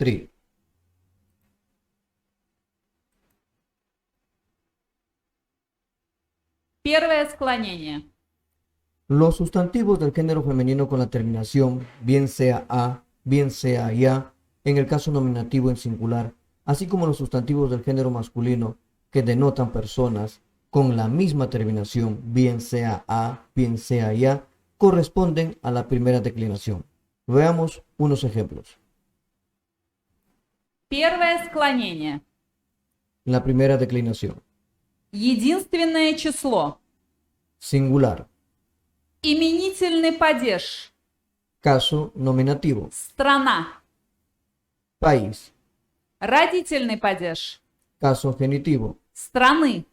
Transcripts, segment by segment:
3. Первое склонение. Los sustantivos del género femenino con la terminación, bien sea a, bien sea ya, en el caso nominativo en singular, así como los sustantivos del género masculino que denotan personas con la misma terminación, bien sea a, bien sea ya, corresponden a la primera declinación. Veamos unos ejemplos. Первое склонение. La primera declinación. Единственное число. Singular. Именительный падеж. Caso nominativo. Страна. País. Родительный падеж. Caso genitivo. Страны.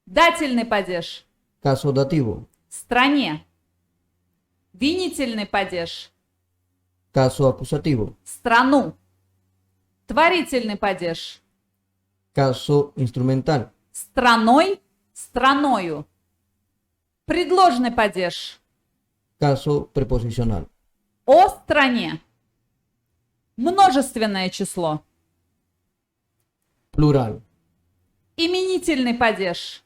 Дательный падеж. Caso dativo. Стране. Винительный падеж. Caso acusativo. Страну. Творительный падеж. Caso instrumental. Страной. Страною. Предложный падеж. Caso preposicional. О стране. Множественное число. Plural. Именительный падеж.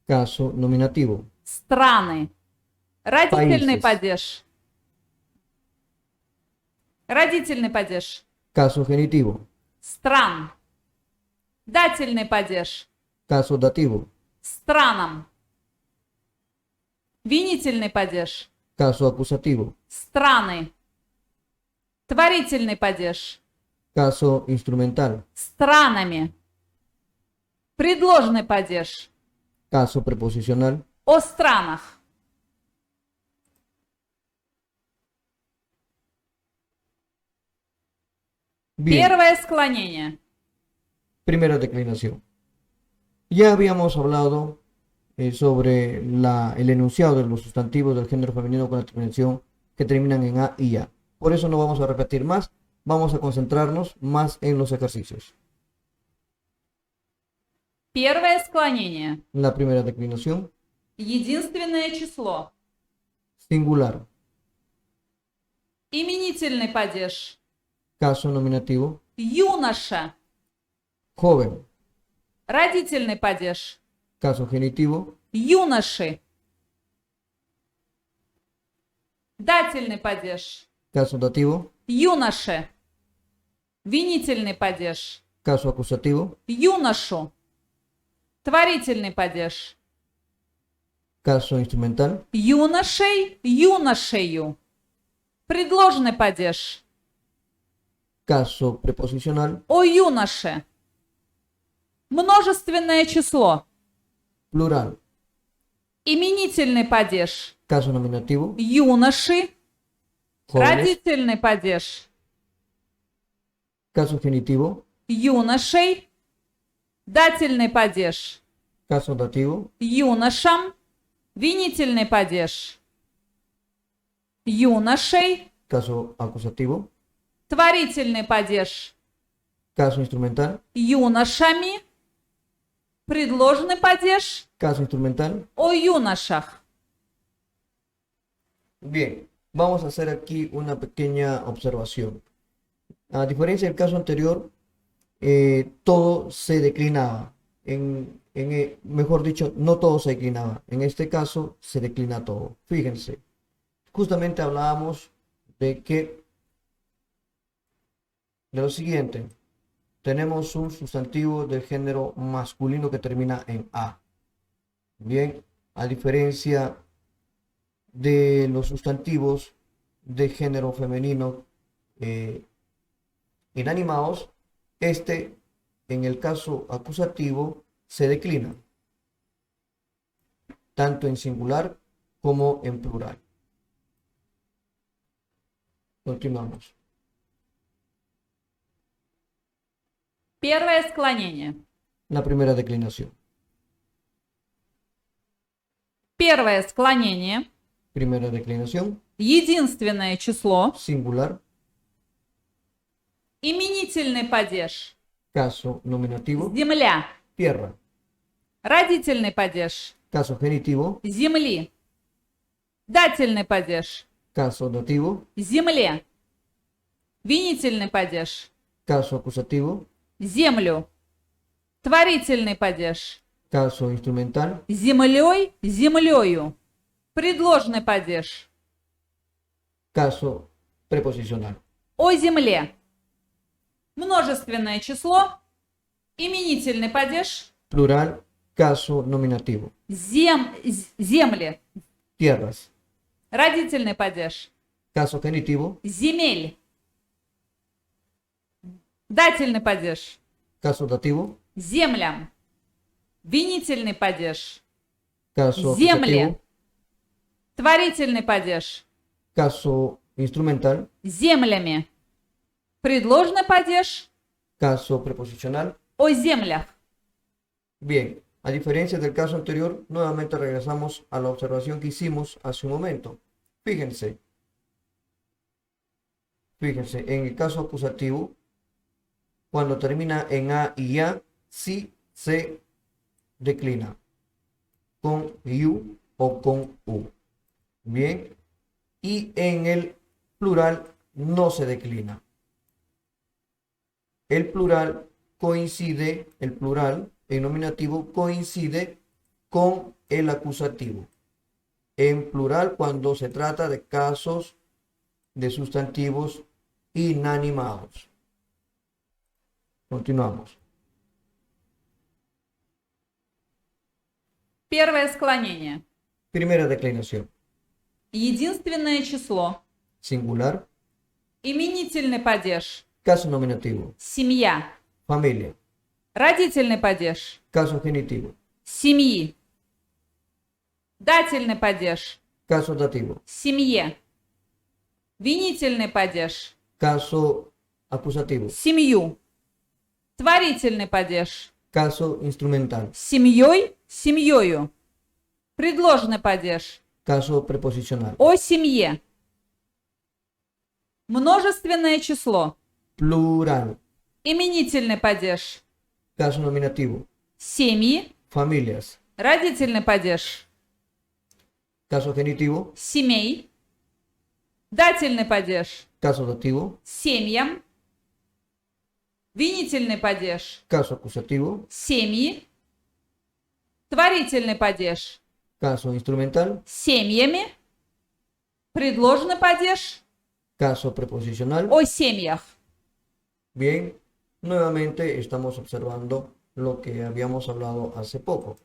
Caso nominativo. Страны. Родительный Países. падеж. Родительный падеж. Caso genitivo. Стран. Дательный падеж. Caso dativo. Странам. Винительный падеж. Caso acusativo. Страны. Творительный падеж. Caso instrumental. Странами. Предложный падеж. Caso preposicional. О странах. Bien. Первое склонение. Primera declinación. Ya habíamos hablado sobre el enunciado de los sustantivos del género femenino con la terminación que terminan en a y ya. Por eso no vamos a repetir más, vamos a concentrarnos más en los ejercicios. Первое склонение. La primera declinación. Единственное число. Singular. Именительный падеж. Caso nominativo. Юноша. Joven. Родительный падеж. Caso genitivo. Юноши. Дательный падеж. Caso dativo. Юноше. Винительный падеж. Caso acusativo. Юношу. Творительный падеж. Caso instrumental. Юношей, юношею. Предложный падеж. Caso preposicional. О юноше. Множественное число. Plural. Именительный падеж. Caso nominativo. Юноши. Jóvenes. Родительный падеж. Caso genitivo. Юношей. Дательный падеж. Caso dativo. Юношам. Винительный падеж. Юношей. Caso acusativo. Творительный падеж. Caso instrumental. Юношами. Предложный падеж. Caso instrumental. О юношах. Bien, vamos a hacer aquí una pequeña observación. A diferencia del caso anterior, todo se declinaba. Mejor dicho, no todo se declinaba. En este caso, se declina todo. Fíjense, justamente hablábamos de lo siguiente. Tenemos un sustantivo del género masculino que termina en a. Bien, a diferencia de los sustantivos de género femenino inanimados, en el caso acusativo se declina tanto en singular como en plural. Continuamos. Первое склонение. La primera declinación. Первое склонение. Primera declinación. Единственное число. Singular. Именительный падеж. Caso nominativo. Земля. Tierra. Родительный падеж. Caso genitivo. Земли. Дательный падеж. Caso dativo. Земле. Винительный падеж. caso acusativo, Землю. Творительный падеж. caso instrumental, Землей, землею. Предложный падеж. caso preposicional. О земле. Множественное число. Именительный падеж. Plural, caso nominativo. Земли. Tierras, Родительный падеж. caso genitivo, Земель. Дательный падеж. caso dativo, Землям. Винительный падеж. caso Земли. acusativo, Творительный падеж. caso instrumental, Землями. Предложный падеж. caso preposicional. О землях. Bien, a diferencia del caso anterior, nuevamente regresamos a la observación que hicimos hace un momento. Fíjense, en el caso acusativo, cuando termina en A y A, sí se declina con U o con U. Bien, y en el plural no se declina. El plural en nominativo coincide con el acusativo. En plural cuando se trata de casos de sustantivos inanimados. Continuamos. Первое склонение. Primera declinación. Единственное число. Singular, Именительный падеж. caso nominativo. Семья. Familia, Родительный падеж. caso genitivo. Семьи. Дательный падеж. Caso dativo. Семье. Винительный падеж. Caso acusativo. Семью. Творительный падеж. Caso instrumental. Семьей, семьёю. Предложный падеж. Caso preposicional. О семье. Множественное число. Plural. Именительный падеж. Caso nominativo. Семьи. Familias. Родительный падеж. Caso genitivo. Семей. Дательный падеж. Caso dativo. Семьям. Винительный падеж. Caso acusativo. Семьи. Творительный падеж. Caso instrumental. Семьями. Предложный падеж. Caso preposicional. О семьях. Bien, nuevamente estamos observando lo que habíamos hablado hace poco.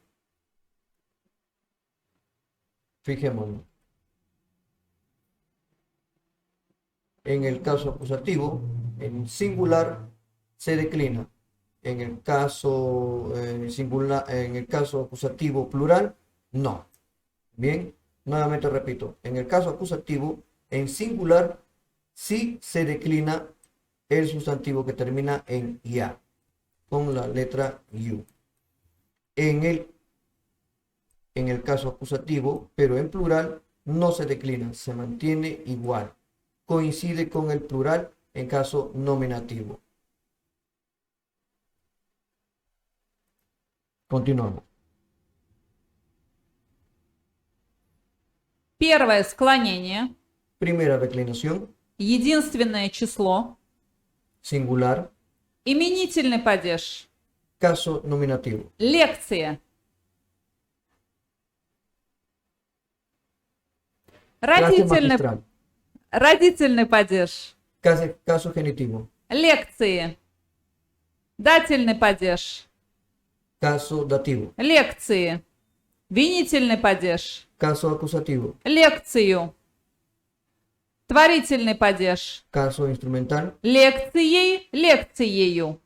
Fijémonos. En el caso acusativo, en singular se declina. En el caso singular, en el caso acusativo plural, no. Bien, nuevamente repito, en el caso acusativo, en singular sí se declina el sustantivo que termina en ya, con la letra U. En el caso acusativo, pero en plural, no se declina, se mantiene igual. Coincide con el plural en caso nominativo. Continuamos. Первое склонение. Primera declinación, Единственное число. singular, Именительный падеж. caso nominativo. Лекция. Clase magistral, Родительный падеж. caso genitivo. Лекции. Дательный падеж. Caso dativo. Лекции. Винительный падеж. Caso acusativo. Лекцию. Творительный падеж. Caso instrumental. Лекцией, лекциею.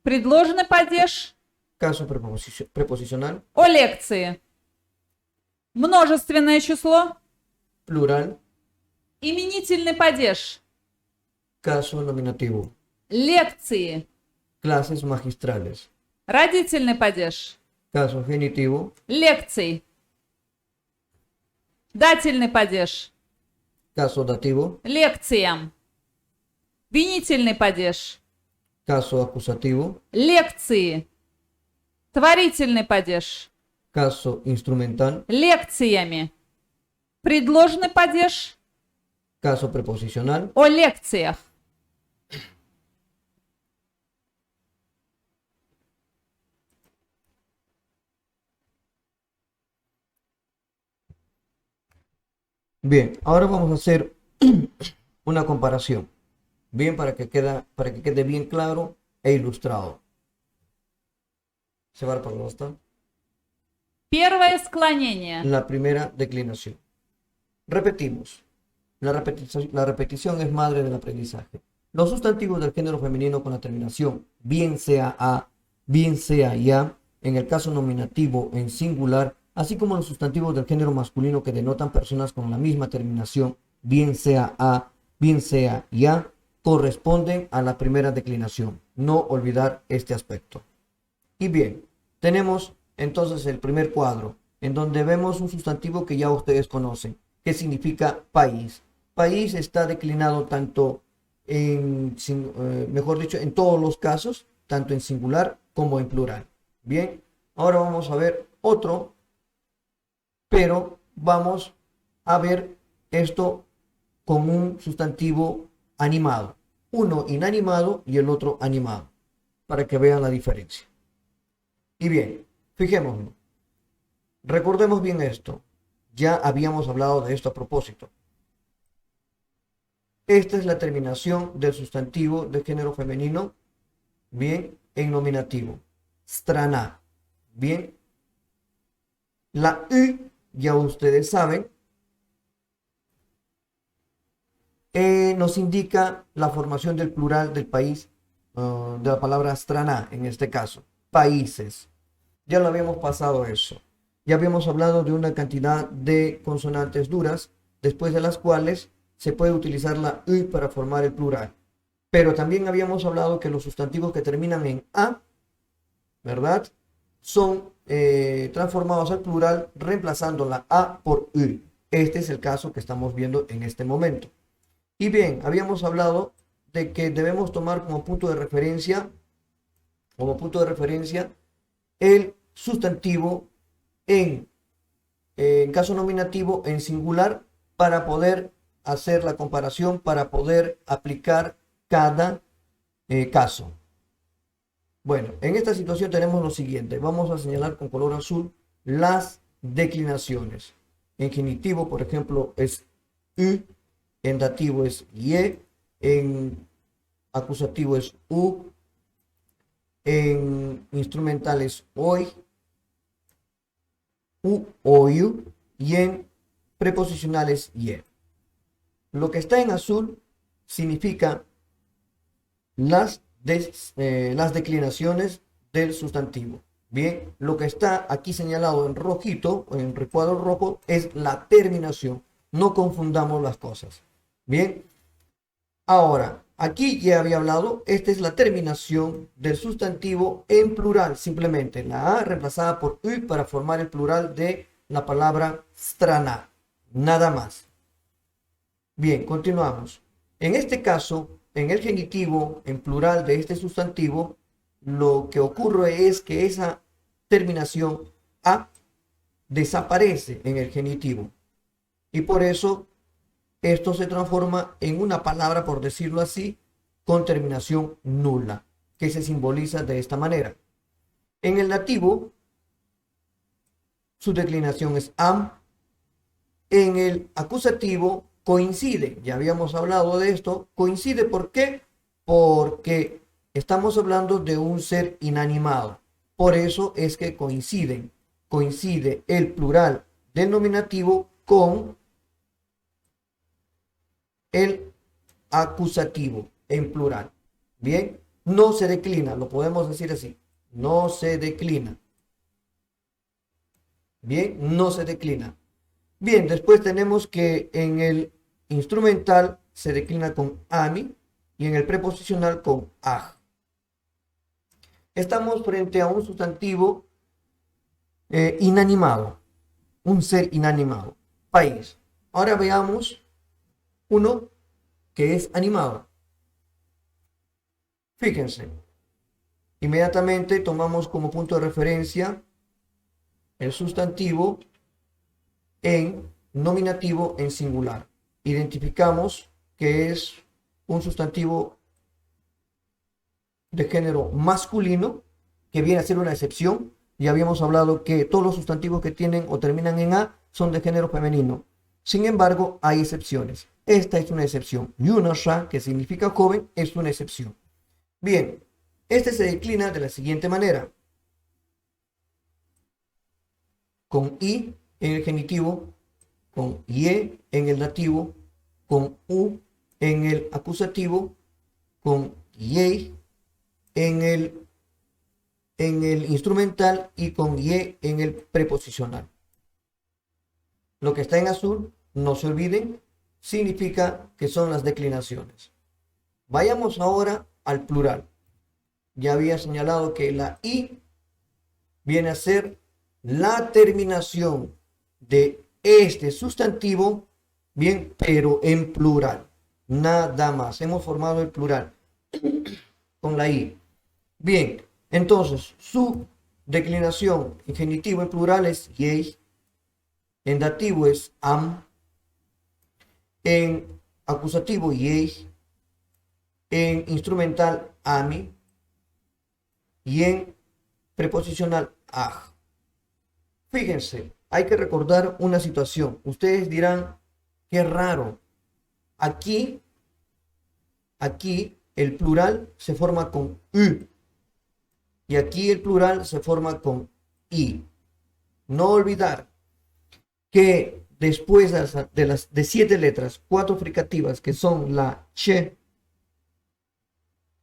Предложный падеж. Caso preposicional. О лекции. Множественное число. Plural. Именительный падеж. Caso nominativo. Лекции. Clases magistrales. Родительный падеж. Caso genitivo. Лекций. Дательный падеж. Caso dativo. Лекциям. Винительный падеж. Caso acusativo. Лекции. Творительный падеж. Caso instrumental. Лекциями. Предложный падеж. Caso preposicional. О лекциях. Bien, ahora vamos a hacer una comparación. Bien, para que quede bien claro e ilustrado. Se va a пожалуйста. Первое склонение. La primera declinación. Repetimos. La repetición es madre del aprendizaje. Los sustantivos del género femenino con la terminación bien sea a, bien sea ya, en el caso nominativo en singular, así como los sustantivos del género masculino que denotan personas con la misma terminación, bien sea a, bien sea ya, corresponden a la primera declinación. No olvidar este aspecto. Y bien, tenemos entonces el primer cuadro, en donde vemos un sustantivo que ya ustedes conocen, que significa país. País está declinado tanto mejor dicho, en todos los casos, tanto en singular como en plural. Bien, ahora vamos a ver otro, pero vamos a ver esto con un sustantivo animado. Uno inanimado y el otro animado, para que vean la diferencia. Y bien, fijémonos. Recordemos bien esto. Ya habíamos hablado de esto a propósito. Esta es la terminación del sustantivo de género femenino, bien, en nominativo. Strana, bien. La U, ya ustedes saben, nos indica la formación del plural del país, de la palabra strana, en este caso, países. Ya lo habíamos pasado eso. Ya habíamos hablado de una cantidad de consonantes duras, después de las cuales se puede utilizar la U para formar el plural. Pero también habíamos hablado que los sustantivos que terminan en A, ¿verdad?, son transformados al plural reemplazando la A por U. Este es el caso que estamos viendo en este momento. Y bien, habíamos hablado de que debemos tomar como punto de referencia el sustantivo en caso nominativo en singular para poder hacer la comparación, para poder aplicar cada caso. Bueno, en esta situación tenemos lo siguiente. Vamos a señalar con color azul las declinaciones. En genitivo, por ejemplo, es U, en dativo es ye, en acusativo es u, en instrumental es hoy, oyu, y en preposicionales ye. Lo que está en azul significa las declinaciones del sustantivo. Bien, lo que está aquí señalado en rojito, o en recuadro rojo, es la terminación. No confundamos las cosas. Bien, ahora, aquí ya había hablado, esta es la terminación del sustantivo en plural, simplemente la A reemplazada por U para formar el plural de la palabra strana, nada más. Bien, continuamos. En este caso, en el genitivo, en plural de este sustantivo, lo que ocurre es que esa terminación A desaparece en el genitivo. Y por eso esto se transforma en una palabra, por decirlo así, con terminación nula, que se simboliza de esta manera. En el dativo, su declinación es am. En el acusativo coincide, ya habíamos hablado de esto, coincide, ¿por qué? Porque estamos hablando de un ser inanimado. Por eso es que coincide el plural del nominativo con el acusativo en plural. Bien, no se declina, lo podemos decir así, no se declina. Bien, no se declina. Bien, después tenemos que en el instrumental se declina con ami y en el preposicional con aj. Estamos frente a un sustantivo inanimado, un ser inanimado, país. Ahora veamos uno que es animado. Fíjense, inmediatamente tomamos como punto de referencia el sustantivo en nominativo en singular. Identificamos que es un sustantivo de género masculino, que viene a ser una excepción. Ya habíamos hablado que todos los sustantivos que tienen o terminan en A son de género femenino. Sin embargo, hay excepciones. Esta es una excepción. Юноша, que significa joven, es una excepción. Bien, este se declina de la siguiente manera. Con I en el genitivo, con ye en el dativo, con u en el acusativo, con ye en el instrumental y con ye en el preposicional. Lo que está en azul, no se olviden, significa que son las declinaciones. Vayamos ahora al plural. Ya había señalado que la I viene a ser la terminación de este sustantivo, bien, pero en plural. Nada más. Hemos formado el plural con la I. Bien, entonces su declinación en genitivo en plural es yei, en dativo es am, en acusativo yei, en instrumental ami y en preposicional aj. Fíjense, hay que recordar una situación. Ustedes dirán, qué raro. Aquí el plural se forma con u y aquí el plural se forma con i. No olvidar que después de 7 letras, 4 fricativas que son la che,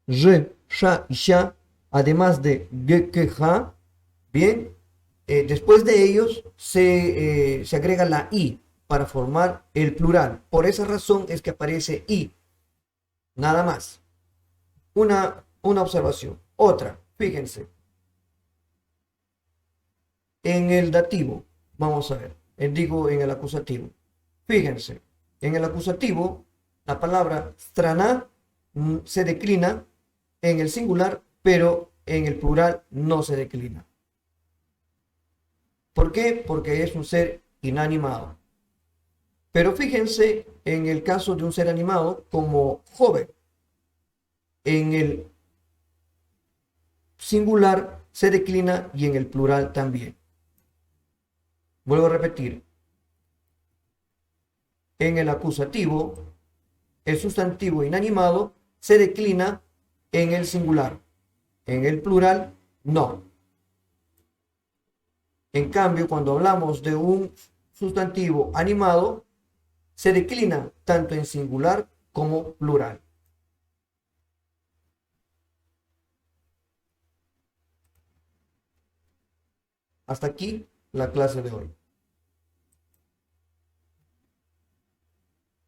re, sha y sha, además de ge, que, ja, bien, después de ellos se agrega la i para formar el plural. Por esa razón es que aparece i. Nada más. Una observación. Otra, fíjense. En el dativo, vamos a ver, digo en el acusativo. Fíjense, en el acusativo, la palabra strana se declina en el singular, pero en el plural no se declina. ¿Por qué? Porque es un ser inanimado. Pero fíjense en el caso de un ser animado como joven. En el singular se declina y en el plural también. Vuelvo a repetir. En el acusativo, el sustantivo inanimado se declina en el singular. En el plural, no. En cambio, cuando hablamos de un sustantivo animado, se declina tanto en singular como plural. Hasta aquí la clase de hoy.